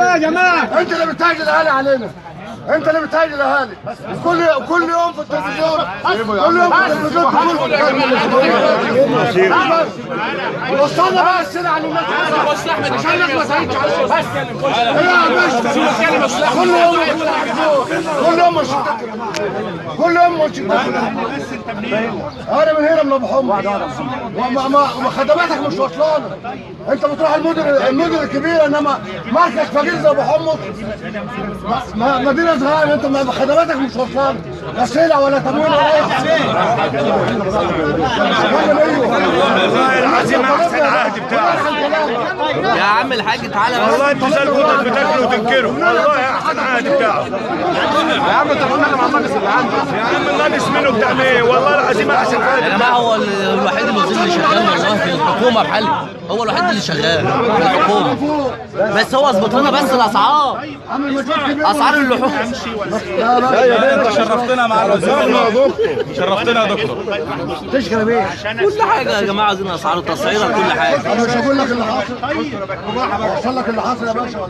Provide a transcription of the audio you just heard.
يا جماعه انت اللي بتهاجر الاهالي علينا، انت اللي بتهاجر الاهالي كل يوم في التلفزيون، كل يوم في التلفزيون وصلنا بقى السلعه للناس عشان الناس ما تعيش على بس كل يوم كل يوم انا من هنا من ابو حمص وخدماتك مش وصلانه. انت بتروح المدن الكبيره، انما مركز فقير زي ابو حمص مدينه صغيره، انت خدماتك مش وصلانه، لا سلع ولا تموين ولا اي حاجه. والله العظيم احسن عهد بتاعك يا عم الحاج تعالى بس. والله انتوا زي القطط بتاكلوا وتنكروا، والله احسن عهد بتاعك يا عم انت بتتكلم عن الناقص اللي عندك. يا عم الناقص منه بتاع ايه؟ والله العظيم احسن عهد. يا جماعه هو الوحيد اللي شغال والله في الحكومه بحالها، هو الوحيد اللي شغال في الحكومه، بس هو اظبط لنا بس الاسعار، اسعار اللحوم. لا يا بيه انت شرفتنا مع الوزير، شرفتنا يا دكتور. تشكر بيه كل حاجه يا جماعه عايزين اسعار وتصعيره كل حاجه. انا مش هقول لك اللي حاصل، اوصل لك اللي حاصل يا باشا.